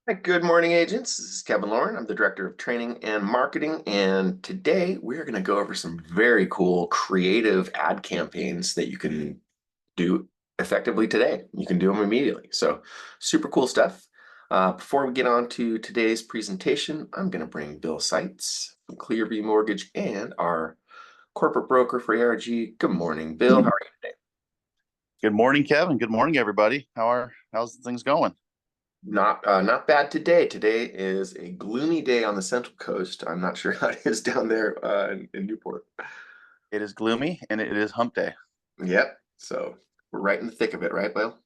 Hi, good morning, agents. This is Kevin Lauren. I'm the Director of Training and Marketing, and today we're going to go over some very cool creative ad campaigns that you can do effectively today. You can do them immediately. So super cool stuff. Before we get on to today's presentation, I'm going to bring Bill Seitz from Clearview Mortgage and our corporate broker for ARG. Good morning, Bill. How are you today? Good morning, Kevin. Good morning, everybody. How's things going? Not bad today. Today is a gloomy day on the Central Coast. I'm not sure how it is down there in Newport. It is gloomy and it is hump day. Yep. So we're right in the thick of it, right, Bill?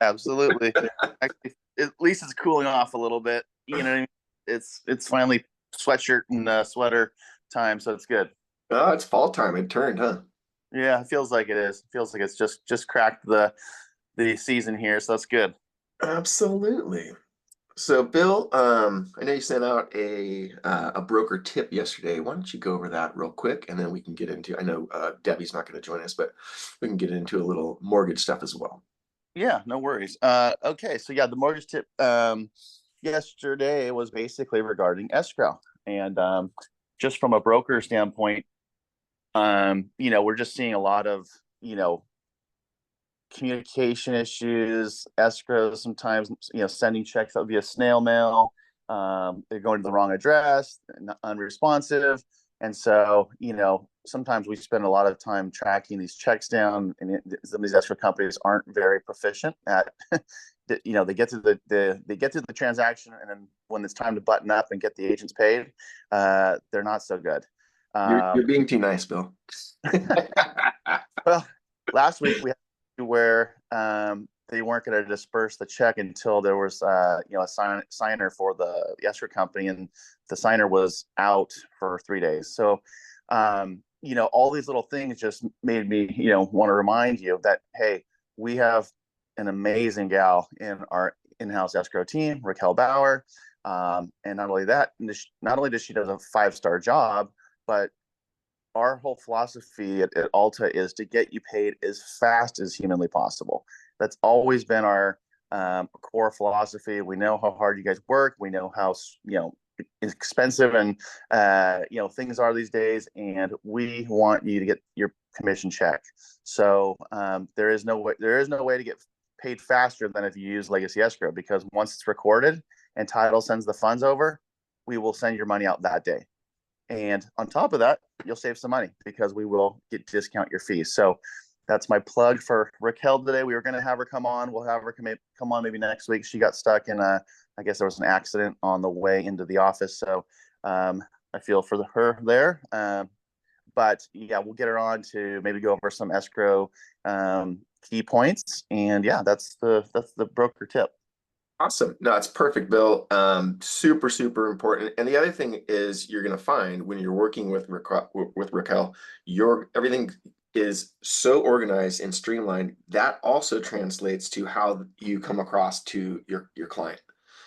Absolutely. Actually, at least it's cooling off a little bit. You know what I mean? It's finally sweatshirt and sweater time, so it's good. Oh, it's fall time. It turned, huh? Yeah, it feels like it is. It feels like it's just cracked the season here, so that's good. Absolutely. So, Bill, I know you sent out a broker tip yesterday. Why don't you go over that real quick, and then we can get into. I know Debbie's not going to join us, but we can get into a little mortgage stuff as well. Yeah, no worries. Okay, so yeah, the mortgage tip yesterday was basically regarding escrow, and just from a broker standpoint, we're just seeing a lot of, communication issues, escrow sometimes, sending checks out via snail mail. They're going to the wrong address, unresponsive. And so, sometimes we spend a lot of time tracking these checks down, and some of these escrow companies aren't very proficient at, they get to the transaction, and then when it's time to button up and get the agents paid, they're not so good. You're being too nice, Bill. Well, last week we had where they weren't going to disperse the check until there was a signer for the escrow company, and the signer was out for 3 days. So all these little things just made me want to remind you that, hey, we have an amazing gal in our in-house escrow team, Raquel Bauer, and not only that, not only does she do a 5-star job, but our whole philosophy at Alta is to get you paid as fast as humanly possible. That's always been our core philosophy. We know how hard you guys work. We know how expensive and things are these days, and we want you to get your commission check. So there is no way to get paid faster than if you use legacy escrow, because once it's recorded and title sends the funds over, we will send your money out that day. And on top of that, you'll save some money because we will discount your fees. So that's my plug for Raquel today. We were going to have her come on. We'll have her come on maybe next week. She got stuck in I guess there was an accident on the way into the office. So I feel for her there. But yeah, we'll get her on to maybe go over some escrow key points. And yeah, that's the broker tip. Awesome. No, it's perfect, Bill. Super, super important. And the other thing is you're going to find when you're working with Raquel, everything is so organized and streamlined. That also translates to how you come across to your client.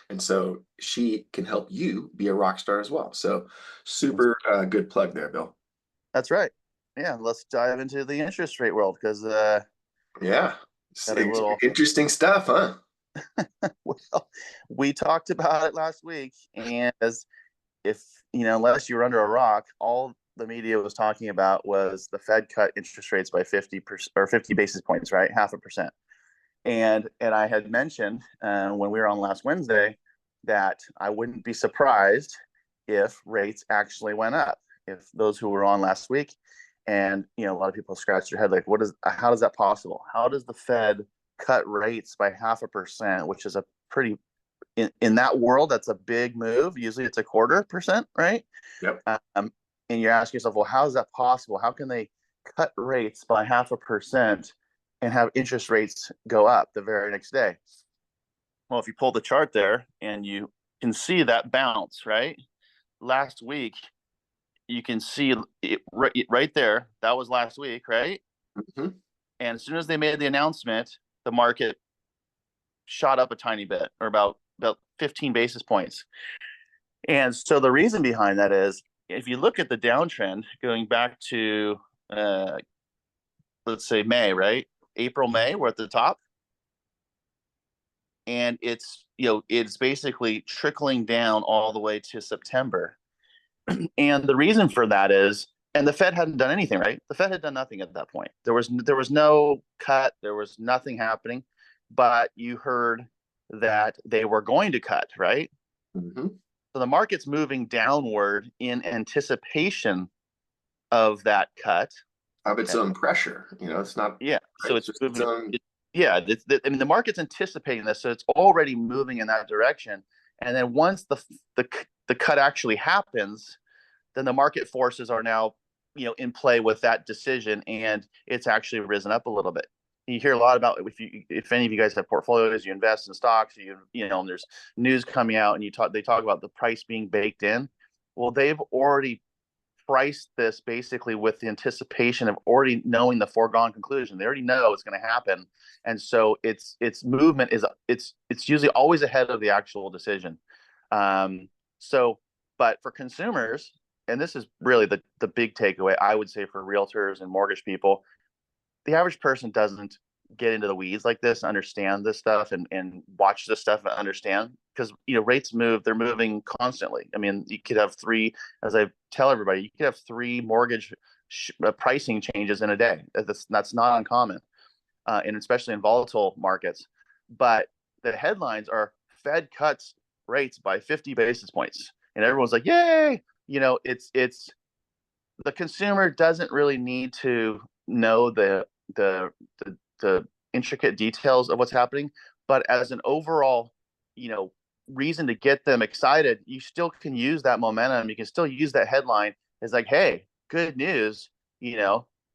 And so she can help you be a rock star as well. So super good plug there, Bill. That's right. Yeah, let's dive into the interest rate world, because Yeah. got a little Interesting stuff, huh? well, we talked about it last week, and as if unless you were under a rock, all the media was talking about was the Fed cut interest rates by 50% or 50 basis points, right? 0.5%. And I had mentioned when we were on last Wednesday that I wouldn't be surprised if rates actually went up. If those who were on last week, and a lot of people scratch their head like, how is that possible? How does the Fed cut rates by 0.5%, which is a pretty in that world, that's a big move. Usually it's 0.25%, right? Yep. And you ask yourself, well, how is that possible? How can they cut rates by 0.5% and have interest rates go up the very next day? Well, if you pull the chart there and you can see that bounce, right? Last week, you can see it right there. That was last week, right? Mm-hmm. And as soon as they made the announcement, the market shot up a tiny bit, or about 15 basis points. And so the reason behind that is, if you look at the downtrend going back to, let's say May, right? April, May, we're at the top. and it's basically trickling down all the way to September. And the reason for that is, and the Fed hadn't done anything, right? The Fed had done nothing at that point. There was no cut, there was nothing happening, but you heard that they were going to cut, right? Mm-hmm. So the market's moving downward in anticipation of that cut. Of its Okay. own pressure, it's not Yeah. right. So it's Just its moving. own. Yeah. I mean, the market's anticipating this, so it's already moving in that direction. And then once the cut actually happens, then the market forces are now, in play with that decision, and it's actually risen up a little bit. You hear a lot about, if any of you guys have portfolios, you invest in stocks, and there's news coming out, and they talk about the price being baked in. Well, they've already priced this basically with the anticipation of already knowing the foregone conclusion. They already know it's going to happen, and so its movement is it's usually always ahead of the actual decision. So, but for consumers, and this is really the big takeaway, I would say, for realtors and mortgage people, the average person doesn't get into the weeds like this, understand this stuff, and watch this stuff and understand, because rates move, they're moving constantly. I mean, you could have three, as I tell everybody, you could have three mortgage pricing changes in a day. That's not uncommon, and especially in volatile markets. But the headlines are Fed cuts rates by 50 basis points, and everyone's like, yay. It's the consumer doesn't really need to know the the intricate details of what's happening, but as an overall, reason to get them excited, you still can use that momentum. You can still use that headline as like, hey, good news,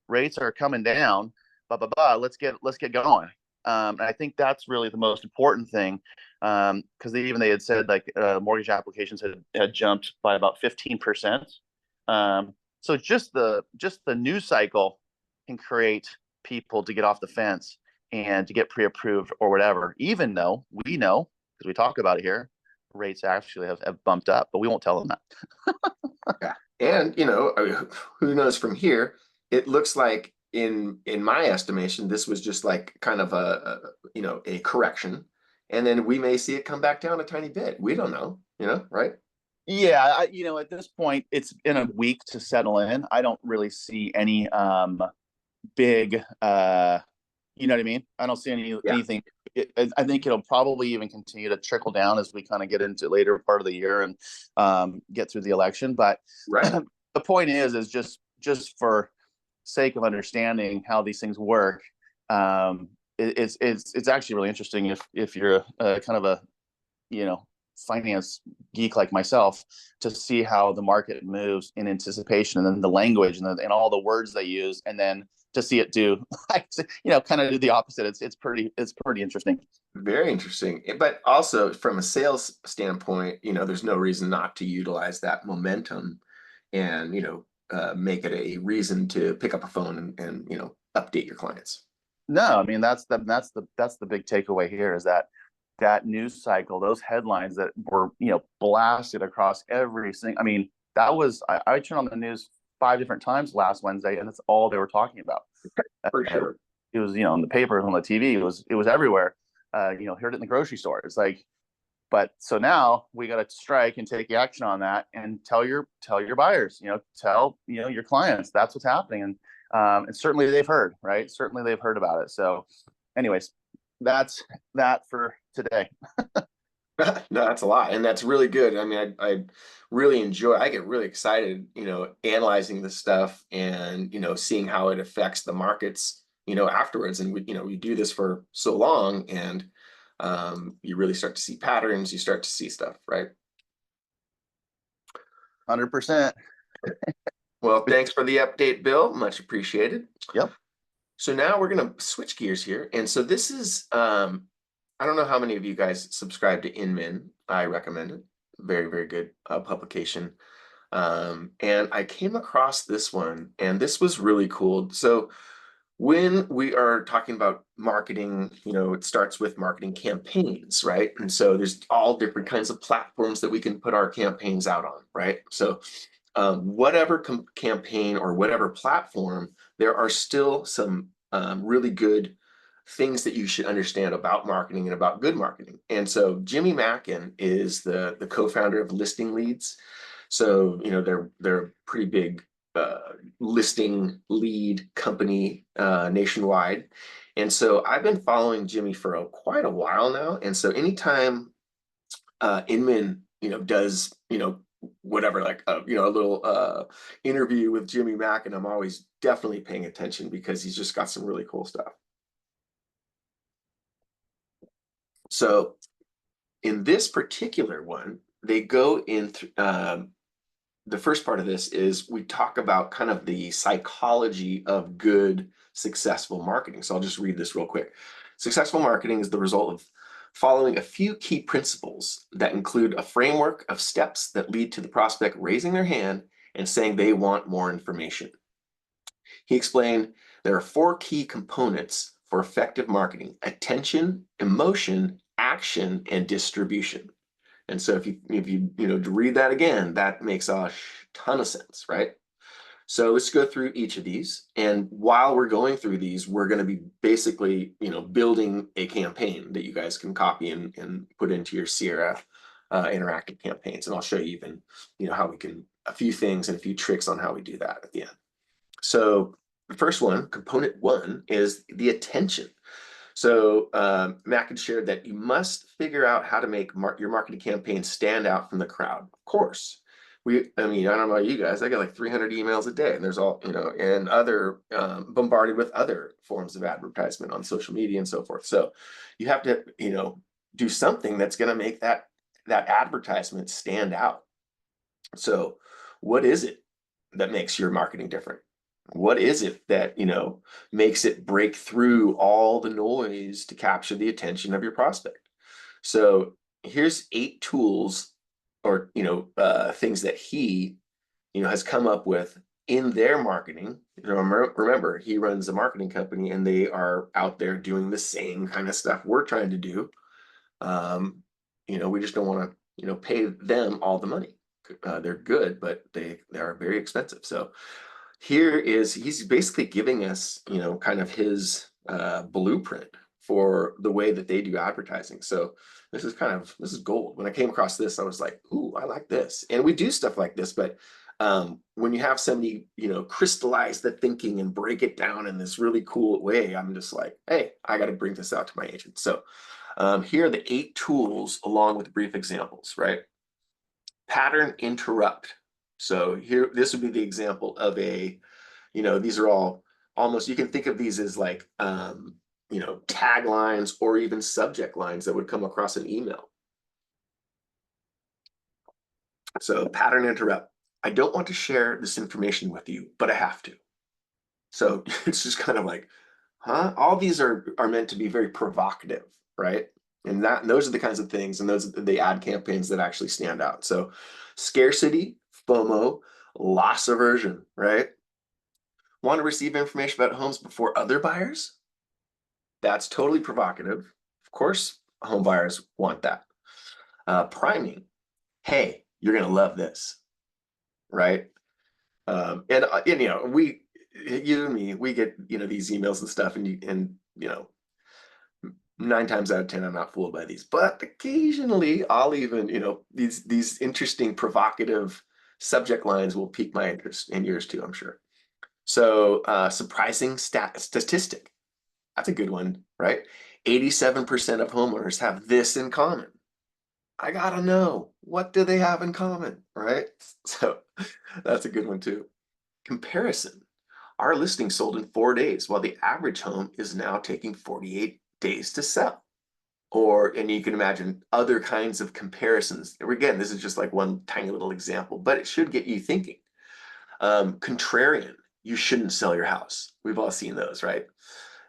rates are coming down, blah blah blah. Let's get going. And I think that's really the most important thing, because they had said, like, mortgage applications had jumped by about 15%. So just the news cycle can create people to get off the fence and to get pre-approved or whatever, even though we know, because we talk about it here, rates actually have bumped up, but we won't tell them that. Yeah. And I mean, who knows from here? It looks like, in my estimation, this was just like kind of a correction, and then we may see it come back down a tiny bit. We don't know, right? Yeah, at this point, it's in a week to settle in. I don't really see any big, you know what I mean? I don't see Yeah. anything. I think it'll probably even continue to trickle down as we kind of get into later part of the year and get through the election. But Right. the point is just for sake of understanding how these things work, it's actually really interesting if you're kind of a finance geek like myself, to see how the market moves in anticipation, and then the language and all the words they use, and then to see it do kind of do the opposite. It's pretty interesting. Very interesting. But also from a sales standpoint, there's no reason not to utilize that momentum and, make it a reason to pick up a phone and update your clients. No, I mean, that's the big takeaway here, is that news cycle, those headlines that were blasted across every single. I mean, I turned on the news 5 different times last Wednesday, and that's all they were talking about. For sure. It was in the paper, on the TV. It was everywhere. Heard it in the grocery store. It's like, but so now we got to strike and take action on that, and tell your buyers, tell your clients that's what's happening, and certainly they've heard, right? Certainly they've heard about it. So, anyways, that's that for today. No, that's a lot, and that's really good. I mean, I really enjoy. I get really excited, analyzing this stuff and seeing how it affects the markets, afterwards. And we do this for so long, and you really start to see patterns. You start to see stuff, right? 100%. Well, thanks for the update, Bill. Much appreciated. Yep. So now we're going to switch gears here. And so this is, I don't know how many of you guys subscribe to Inmin. I recommend it. Very, very good publication. And I came across this one, and this was really cool. So when we are talking about marketing, it starts with marketing campaigns, right? And so there's all different kinds of platforms that we can put our campaigns out on, right? So whatever campaign or whatever platform, there are still some really good things that you should understand about marketing and about good marketing. And so Jimmy Mackin is the co-founder of Listing Leads. So, you know, they're a pretty big listing lead company nationwide. And so I've been following Jimmy for quite a while now. And so anytime Inman, you know, does, you know, whatever, like, you know, a little interview with Jimmy Mack, and I'm always definitely paying attention because he's just got some really cool stuff. So in this particular one, they go in the first part of this is we talk about kind of the psychology of good, successful marketing. So I'll just read this real quick. Successful marketing is the result of following a few key principles that include a framework of steps that lead to the prospect raising their hand and saying they want more information. He explained there are 4 key components for effective marketing: attention, emotion, action, and distribution. And so if you you know read that again, that makes a ton of sense, right? So let's go through each of these. And while we're going through these, we're going to be basically, you know, building a campaign that you guys can copy and put into your Sierra interactive campaigns. And I'll show you even, you know, how we can, a few things and a few tricks on how we do that at the end. So the first one, component 1, is the attention. So Mac had shared that you must figure out how to make your marketing campaign stand out from the crowd. Of course, I mean, I don't know about you guys, I get like 300 emails a day, and there's all, you know, and other bombarded with other forms of advertisement on social media and so forth. So you have to, you know, do something that's going to make that advertisement stand out. So what is it that makes your marketing different? What is it that, you know, makes it break through all the noise to capture the attention of your prospect? So here's 8 tools or, you know, things that he, you know, has come up with in their marketing. You know, remember, he runs a marketing company and they are out there doing the same kind of stuff we're trying to do. You know, we just don't want to, you know, pay them all the money. They're good, but they are very expensive. So he's basically giving us, you know, kind of his blueprint for the way that they do advertising. So this is gold. When I came across this, I was like, ooh, I like this. And we do stuff like this, but when you have somebody, you know, crystallize the thinking and break it down in this really cool way, I'm just like, hey, I got to bring this out to my agent. So here are the 8 tools along with brief examples, right? Pattern interrupt. So here, this would be the example of a, you know, these are all almost, you can think of these as like, you know, taglines or even subject lines that would come across an email. So pattern interrupt. I don't want to share this information with you, but I have to. So it's just kind of like, huh? All these are meant to be very provocative, right? And those are the kinds of things, and those are the ad campaigns that actually stand out. So scarcity, FOMO, loss aversion, right? Want to receive information about homes before other buyers? That's totally provocative. Of course, home buyers want that. Priming. Hey, you're going to love this, right? And you know, you and me, we get, you know, these emails and stuff, and you know, 9 times out of 10, I'm not fooled by these, but occasionally I'll even, you know, these interesting, provocative subject lines will pique my interest, and yours too, I'm sure. So, surprising statistic. That's a good one, right? 87% of homeowners have this in common. I gotta know, what do they have in common, right? So that's a good one too. Comparison. Our listing sold in 4 days, while the average home is now taking 48 days to sell. And you can imagine other kinds of comparisons. Again, this is just like one tiny little example, but it should get you thinking. Contrarian. You shouldn't sell your house. We've all seen those, right?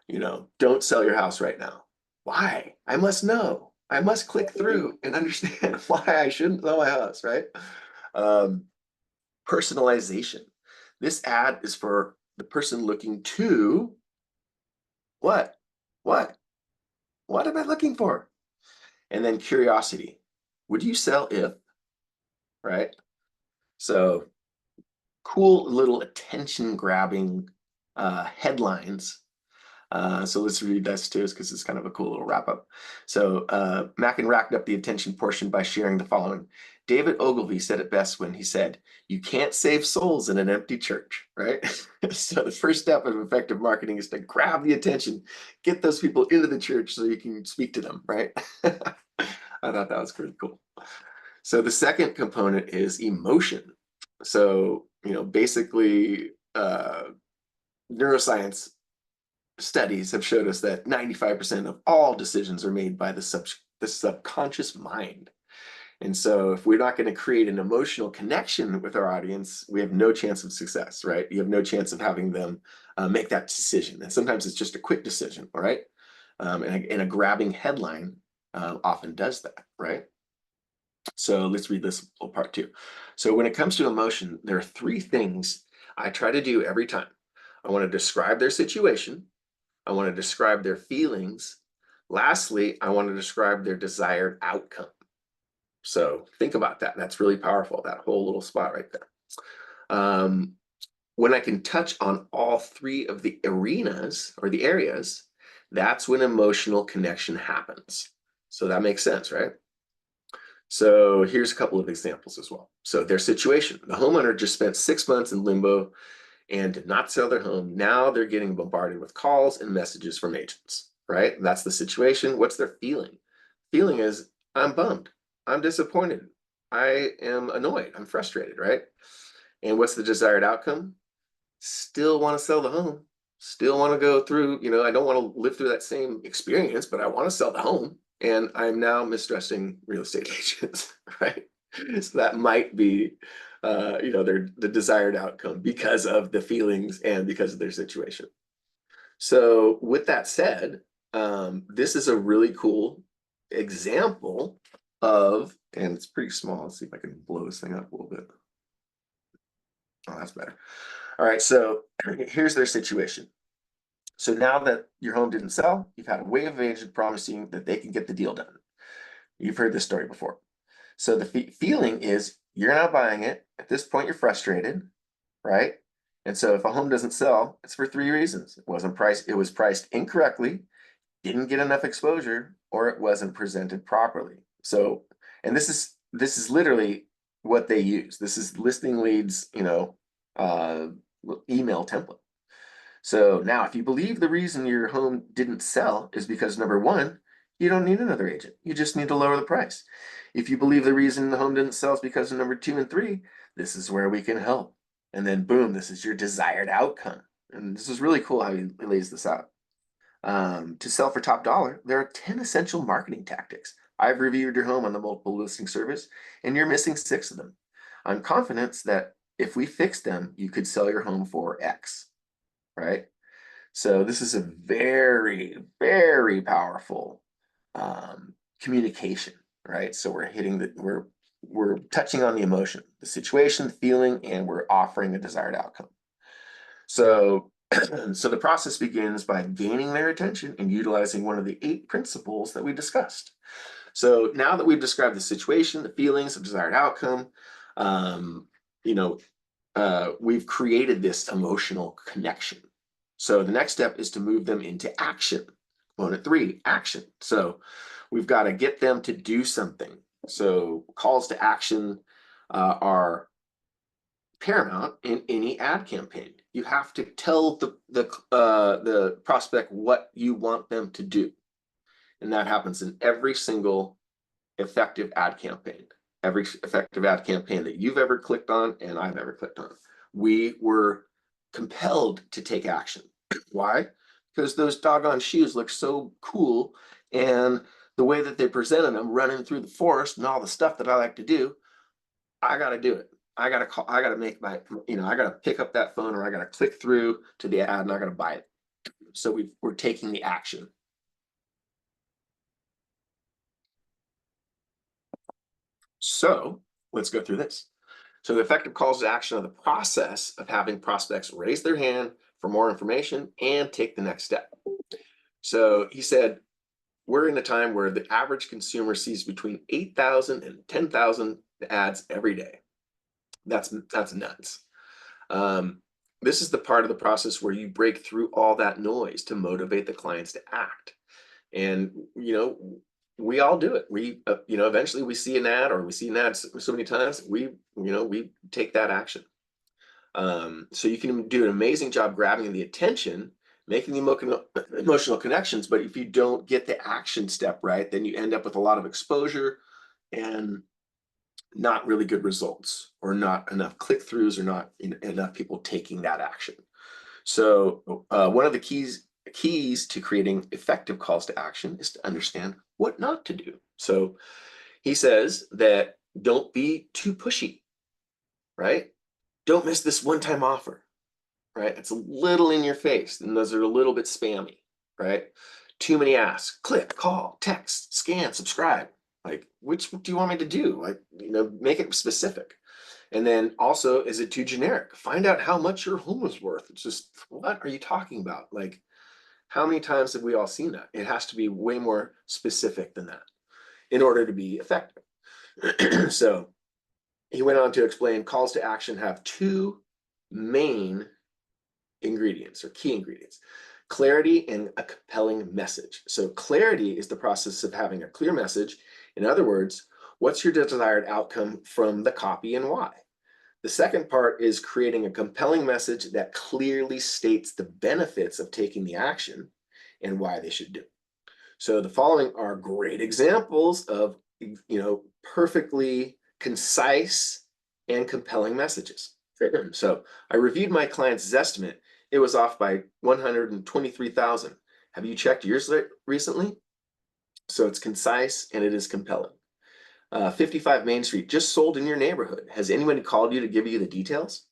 You know, don't sell your house right now. Why? I must know. I must click through and understand why I shouldn't sell my house, right? Um, Personalization. This ad is for the person looking to what? What? What am I looking for? And then curiosity. Would you sell if, right? So cool little attention grabbing headlines So let's read this too, because it's kind of a cool little wrap up. So Mackin racked up the attention portion by sharing the following. David Ogilvy said it best when he said, "You can't save souls in an empty church," right? So the first step of effective marketing is to grab the attention, get those people into the church so you can speak to them, right? I thought that was pretty cool. So the second component is emotion. So, basically, neuroscience studies have showed us that 95% of all decisions are made by the subconscious mind. And so if we're not going to create an emotional connection with our audience, we have no chance of success, right? You have no chance of having them make that decision. And sometimes it's just a quick decision, all right? And a grabbing headline often does that, right? So let's read this little part too. So when it comes to emotion, there are three things I try to do every time. I want to describe their situation. I want to describe their feelings. Lastly, I want to describe their desired outcome. So think about that. That's really powerful, that whole little spot right there. When I can touch on all three of the arenas or the areas, that's when emotional connection happens. So that makes sense, right? So here's a couple of examples as well. So their situation, the homeowner just spent 6 months in limbo and did not sell their home. Now they're getting bombarded with calls and messages from agents, right? That's the situation. What's their feeling? Feeling is, I'm bummed. I'm disappointed. I am annoyed. I'm frustrated, right? And what's the desired outcome? Still want to sell the home. Still want to go through, I don't want to live through that same experience, but I want to sell the home. And I'm now mistrusting real estate agents, right? So that might be, the desired outcome because of the feelings and because of their situation. So with that said, this is a really cool example of, and it's pretty small. Let's see if I can blow this thing up a little bit. Oh, that's better. All right, so here's their situation. So now that your home didn't sell, you've had a wave of agent promising that they can get the deal done. You've heard this story before. So the feeling is you're not buying it. At this point, you're frustrated, right? And so if a home doesn't sell, it's for three reasons. It was priced incorrectly, didn't get enough exposure, or it wasn't presented properly. So, and this is literally what they use. This is listing leads, email template. So now if you believe the reason your home didn't sell is because number one, you don't need another agent. You just need to lower the price. If you believe the reason the home didn't sell is because of number two and three, this is where we can help. And then boom, this is your desired outcome. And this is really cool how he lays this out. To sell for top dollar, there are 10 essential marketing tactics. I've reviewed your home on the multiple listing service, and you're missing 6 of them. I'm confident that if we fix them, you could sell your home for X, right? So this is a very, very powerful communication, right? So we're touching on the emotion, the situation, the feeling, and we're offering a desired outcome. So so the process begins by gaining their attention and utilizing one of the 8 principles that we discussed. So now that we've described the situation, the feelings, the desired outcome, we've created this emotional connection. So the next step is to move them into action. Component 3, action. So we've got to get them to do something. So calls to action are paramount in any ad campaign. You have to tell the prospect what you want them to do, and that happens in every single effective ad campaign. Every effective ad campaign that you've ever clicked on and I've ever clicked on, we were compelled to take action. Why? Because those doggone shoes look so cool, and the way that they presented them, running through the forest and all the stuff that I like to do, I got to do it. I got to call, I got to make my, I got to pick up that phone, or I got to click through to the ad and I got to buy it. So we're taking the action. So let's go through this. So the effective calls to action are the process of having prospects raise their hand for more information and take the next step. So he said, we're in a time where the average consumer sees between 8,000 and 10,000 ads every day. That's nuts. this is the part of the process where you break through all that noise to motivate the clients to act. And, we all do it. We, eventually we see an ad, or we see an ad so many times, we take that action. So you can do an amazing job grabbing the attention, making the emotional connections, but if you don't get the action step right, then you end up with a lot of exposure and not really good results, or not enough click-throughs, or not enough people taking that action. So one of the keys to creating effective calls to action is to understand what not to do. So he says that don't be too pushy, right? Don't miss this one-time offer, right? It's a little in your face, and those are a little bit spammy, right? Too many asks, click, call, text, scan, subscribe. Like, which do you want me to do? Like, make it specific. And then also, is it too generic? Find out how much your home is worth. It's just, what are you talking about? Like, how many times have we all seen that? It has to be way more specific than that in order to be effective. So he went on to explain calls to action have two main ingredients, or key ingredients: clarity and a compelling message. So clarity is the process of having a clear message. In other words, what's your desired outcome from the copy and why? The second part is creating a compelling message that clearly states the benefits of taking the action and why they should do it. So the following are great examples of, perfectly concise and compelling messages. So I reviewed my client's estimate. It was off by 123,000. Have you checked yours recently? So it's concise and it is compelling. 55 Main Street just sold in your neighborhood. Has anybody called you to give you the details?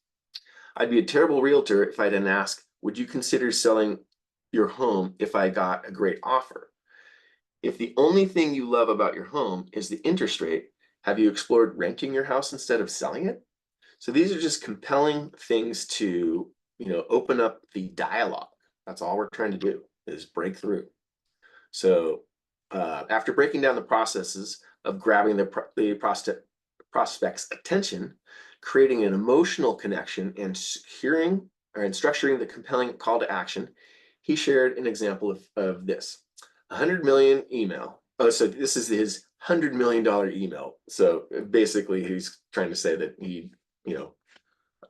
I'd be a terrible realtor if I didn't ask, would you consider selling your home if I got a great offer? If the only thing you love about your home is the interest rate, have you explored renting your house instead of selling it? So these are just compelling things to, open up the dialogue. That's all we're trying to do, is break through. So after breaking down the processes of grabbing the prospect's attention, creating an emotional connection, and structuring the compelling call to action, he shared an example of this. 100 million email. Oh, so this is his $100 million email. So basically he's trying to say that he,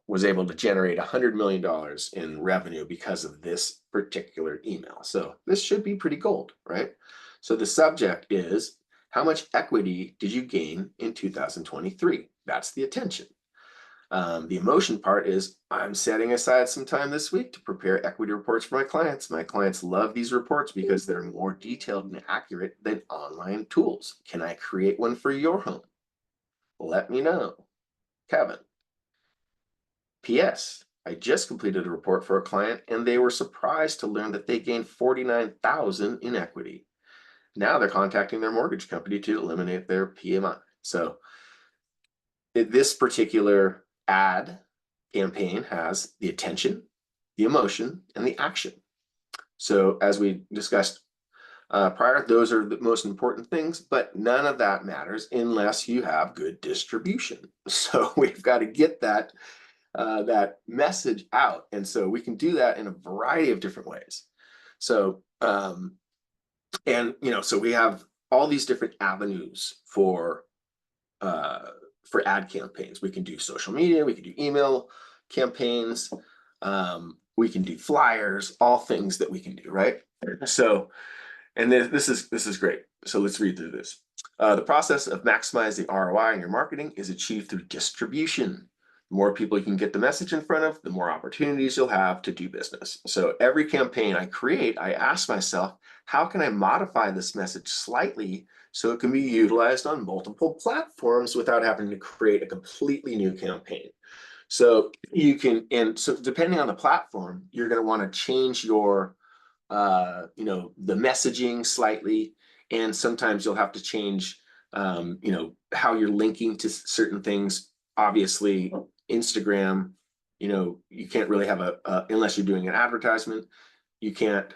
was able to generate $100 million in revenue because of this particular email. So this should be pretty gold, right? So the subject is, how much equity did you gain in 2023? That's the attention. The emotion part is, I'm setting aside some time this week to prepare equity reports for my clients. My clients love these reports because they're more detailed and accurate than online tools. Can I create one for your home? Let me know. Kevin. P.S. I just completed a report for a client and they were surprised to learn that they gained $49,000 in equity. Now they're contacting their mortgage company to eliminate their PMI. So this particular ad campaign has the attention, the emotion, and the action. So as we discussed prior, those are the most important things, but none of that matters unless you have good distribution. So we've got to get that message out. And so we can do that in a variety of different ways. So, so we have all these different avenues for ad campaigns. We can do social media, we can do email campaigns, we can do flyers, all things that we can do, right? So, and this is great. So let's read through this. The process of maximizing ROI in your marketing is achieved through distribution. The more people you can get the message in front of, the more opportunities you'll have to do business. So every campaign I create, I ask myself, how can I modify this message slightly so it can be utilized on multiple platforms without having to create a completely new campaign? So you can, and so depending on the platform, you're going to want to change your, the messaging slightly, and sometimes you'll have to change, how you're linking to certain things. Obviously, Instagram, you can't really have unless you're doing an advertisement, you can't,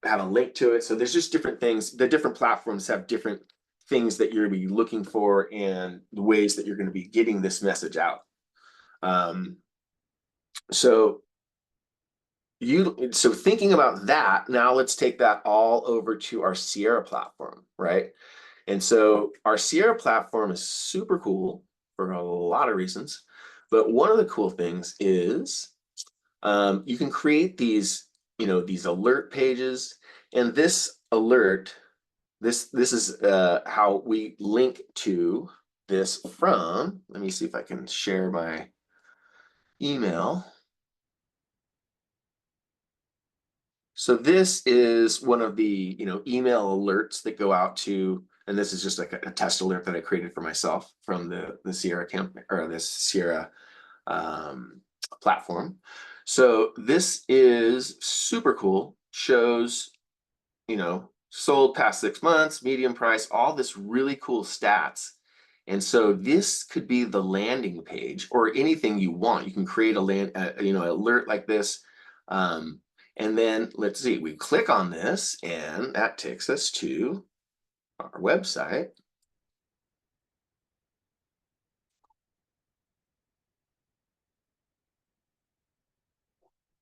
have a link to it. So there's just different things. The different platforms have different things that you're going to be looking for and the ways that you're going to be getting this message out. So so thinking about that, now let's take that all over to our Sierra platform, right? And so our Sierra platform is super cool for a lot of reasons. But one of the cool things is you can create these, these alert pages. And this alert, this is how we link to this from. Let me see if I can share my email. So this is one of the, email alerts that go out to, and this is just like a test alert that I created for myself from the Sierra camp or this Sierra um, platform. So this is super cool. Shows, sold past 6 months, medium price, all this really cool stats. And so this could be the landing page or anything you want. You can create alert like this. Um, and then let's see, we click on this and that takes us to our website.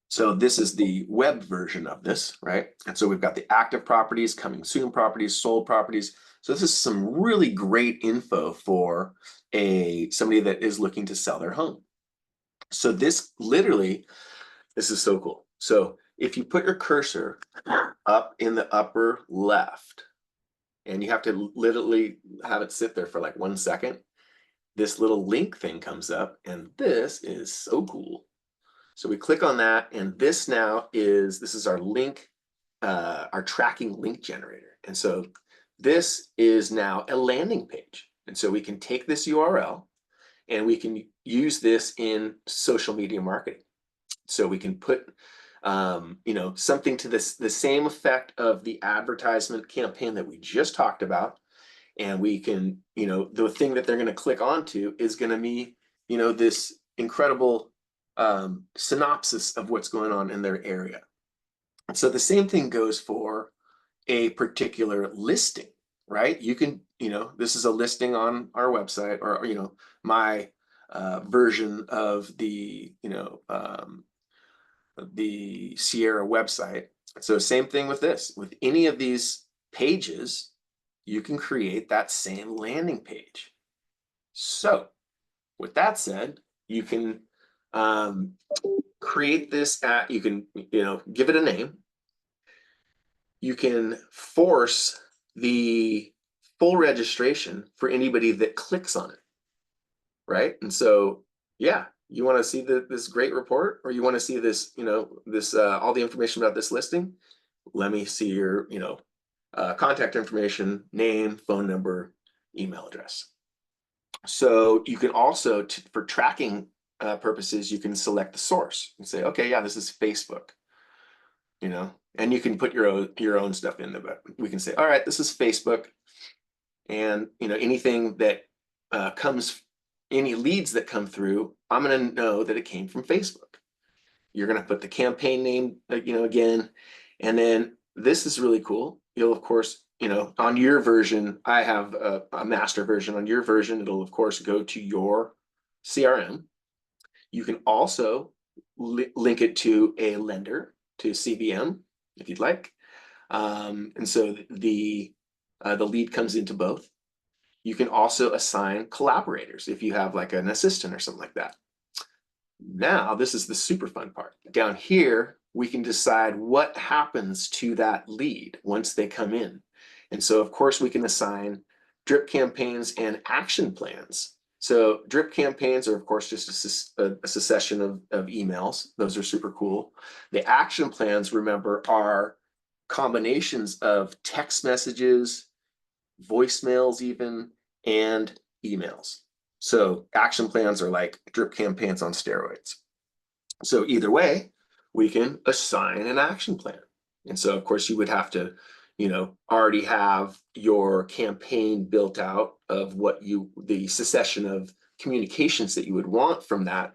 So this is the web version of this, right? And so we've got the active properties, coming soon properties, sold properties. So this is some really great info for somebody that is looking to sell their home. So this is so cool. So if you put your cursor up in the upper left, and you have to literally have it sit there for like 1 second, this little link thing comes up, and this is so cool. So we click on that, and this is our link, our tracking link generator. And so this is now a landing page. And so we can take this URL and we can use this in social media marketing. So we can put something to the same effect of the advertisement campaign that we just talked about. And we can, the thing that they're going to click onto is going to be, this incredible synopsis of what's going on in their area. So the same thing goes for a particular listing, right? You can, this is a listing on our website, or, my version of the Sierra website. So same thing with this. With any of these pages, you can create that same landing page. So with that said, you can create this you can, give it a name. You can force the full registration for anybody that clicks on it, right? And so, yeah, you want to see this great report, or you want to see this, this all the information about this listing. Let me see your, contact information, name, phone number, email address. So you can also, for tracking purposes, you can select the source and say, okay, yeah, this is Facebook, and you can put your own stuff in there. But we can say, all right, this is Facebook, and anything that any leads that come through, I'm going to know that it came from Facebook. You're going to put the campaign name, again, and then this is really cool. You'll, of course, on your version, I have a master version. On your version, it'll, of course, go to your CRM. You can also link it to a lender, to CVM, if you'd like. And so the lead comes into both. You can also assign collaborators if you have like an assistant or something like that. Now, this is the super fun part. Down here, we can decide what happens to that lead once they come in. And so, of course, we can assign drip campaigns and action plans. So drip campaigns are, of course, just a succession of emails. Those are super cool. The action plans, remember, are combinations of text messages, voicemails even, and emails. So action plans are like drip campaigns on steroids. So either way, we can assign an action plan. And so, of course, you would have to, already have your campaign built out of the succession of communications that you would want from that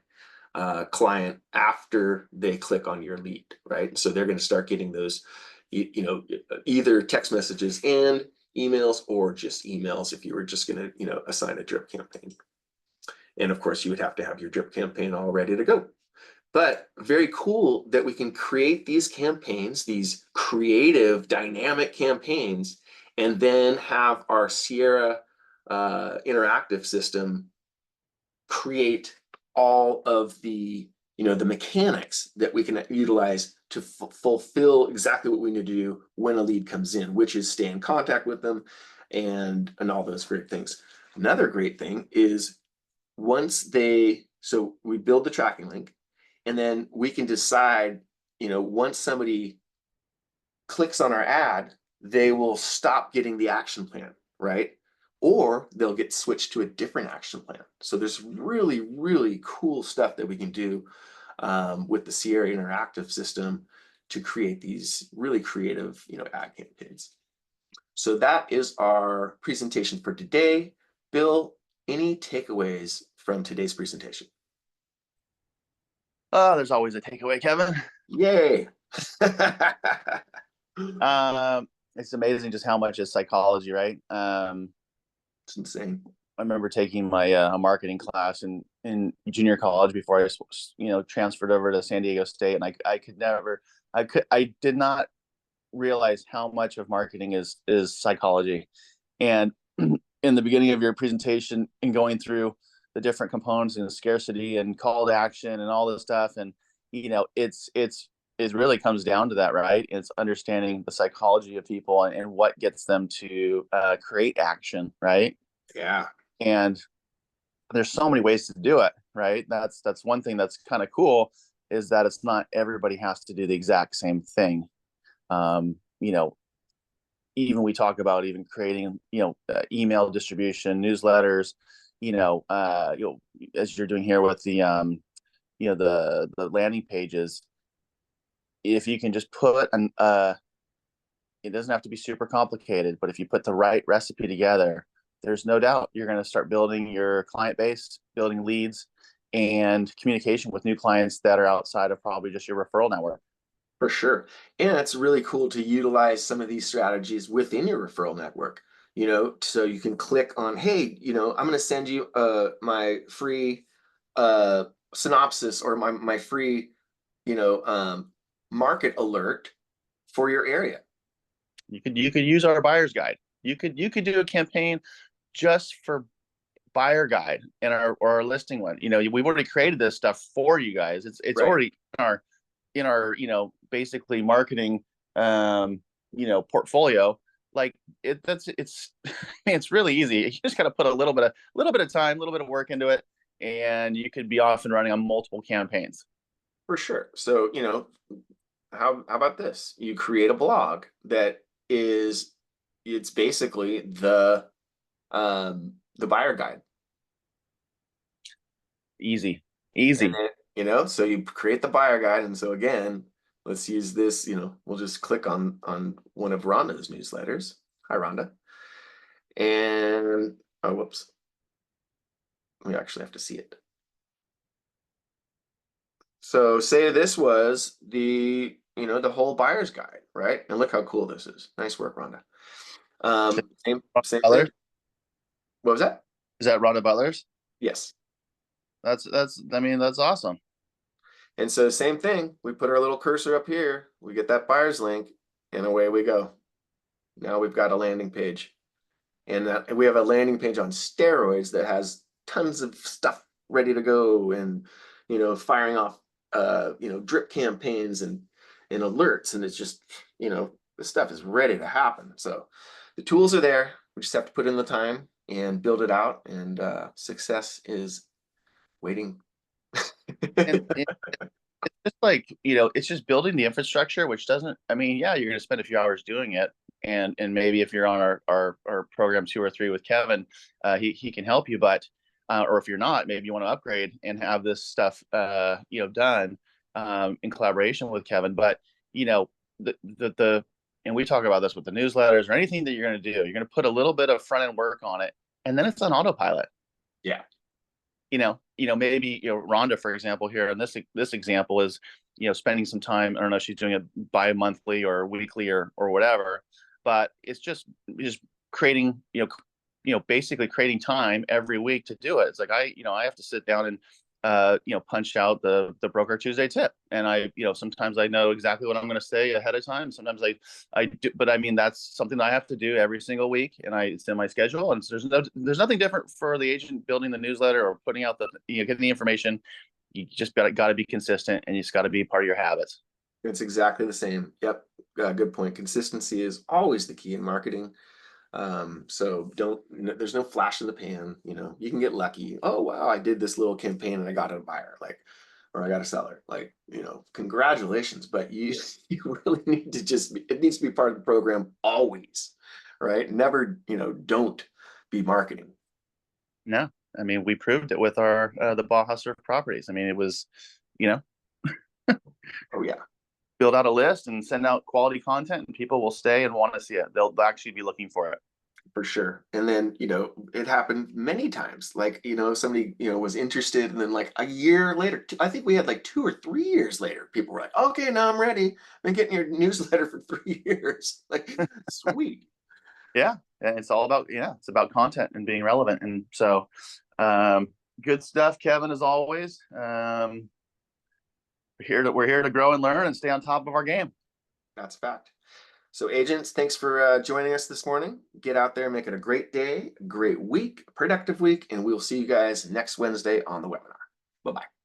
client after they click on your lead, right? So they're going to start getting those, either text messages and emails, or just emails if you were just going to, assign a drip campaign. And of course, you would have to have your drip campaign all ready to go. But very cool that we can create these campaigns, these creative, dynamic campaigns, and then have our Sierra interactive system create all of the the mechanics that we can utilize to fulfill exactly what we need to do when a lead comes in, which is stay in contact with them and all those great things. Another great thing is so we build the tracking link, and then we can decide, once somebody clicks on our ad, they will stop getting the action plan, right? Or they'll get switched to a different action plan. So there's really, really cool stuff that we can do with the Sierra interactive system to create these really creative, ad campaigns. So that is our presentation for today. Bill, any takeaways from today's presentation? There's always a takeaway, Kevin. Yay! It's amazing just how much is psychology, right? It's insane. I remember taking my a marketing class in junior college before I transferred over to San Diego State, and I did not realize how much of marketing is psychology. And in the beginning of your presentation and going through the different components and scarcity and call to action and all this stuff, and it really comes down to that, right? It's understanding the psychology of people and what gets them to create action, right? Yeah. And there's so many ways to do it, right? That's one thing that's kind of cool, is that it's not everybody has to do the exact same thing. Even we talk about even creating, email distribution, newsletters, as you're doing here with the, the landing pages. If you can just put it doesn't have to be super complicated, but if you put the right recipe together, there's no doubt you're going to start building your client base, building leads, and communication with new clients that are outside of probably just your referral network. For sure. And it's really cool to utilize some of these strategies within your referral network, so you can click on, hey, I'm going to send you my free synopsis or my free, market alert for your area. You could use our buyer's guide. You could do a campaign just for buyer guide and our listing one. We've already created this stuff for you guys. It's Right. already in our basically marketing portfolio. Like it's really easy. You just got to put a little bit of time, a little bit of work into it, and you could be off and running on multiple campaigns. For sure. So, how about this? You create a blog that it's basically the buyer guide. Easy. And then, so you create the buyer guide. And so again, let's use this, we'll just click on one of Rhonda's newsletters. Hi, Rhonda. And, oh, whoops. We actually have to see it. So say this was the whole buyer's guide, right? And look how cool this is. Nice work, Rhonda. Same thing. What was that? Is that Rhonda Butler's? Yes. That's awesome. And so same thing, we put our little cursor up here, we get that buyer's link, and away we go. Now we've got a landing page. And we have a landing page on steroids that has tons of stuff ready to go, and firing off drip campaigns and alerts, and it's just, this stuff is ready to happen. So the tools are there. We just have to put in the time and build it out, and success is waiting. And it's just like, it's just building the infrastructure, which doesn't, yeah, you're going to spend a few hours doing it. And maybe if you're on our program 2 or 3 with Kevin, he can help you, but or if you're not, maybe you want to upgrade and have this stuff done in collaboration with Kevin. But the and we talk about this with the newsletters or anything that you're going to do, you're going to put a little bit of front end work on it, and then it's on autopilot. Yeah. Maybe Rhonda, for example, here in this example is spending some time. I don't know if she's doing it bi-monthly or weekly or whatever, but it's just creating basically creating time every week to do it. It's like I have to sit down and punch out the Broker Tuesday tip. And sometimes I know exactly what I'm going to say ahead of time. Sometimes I do, but I mean, that's something that I have to do every single week, and it's in my schedule. And so there's nothing different for the agent building the newsletter or putting out getting the information. You just got to be consistent, and it's got to be part of your habits. It's exactly the same. Yep. Good point. Consistency is always the key in marketing. So there's no flash in the pan. You can get lucky. Oh, wow, I did this little campaign and I got a buyer, or I got a seller, congratulations. But you really need to it needs to be part of the program always, right? Never, don't be marketing. No, I mean, we proved it with our, the Baja Surf properties. I mean, it was, Oh yeah, build out a list and send out quality content, and people will stay and want to see it. They'll actually be looking for it. for sure. And then, it happened many times. Somebody, was interested, and then a year later, I think we had 2 or 3 years later, people were like, okay, now I'm ready. I've been getting your newsletter for 3 years. Sweet. Yeah. And it's all about, it's about content and being relevant. And so, good stuff, Kevin, as always. We're here to grow and learn and stay on top of our game. That's a fact. So agents, thanks for joining us this morning. Get out there, make it a great day, a great week, a productive week, and we'll see you guys next Wednesday on the webinar. Bye-bye.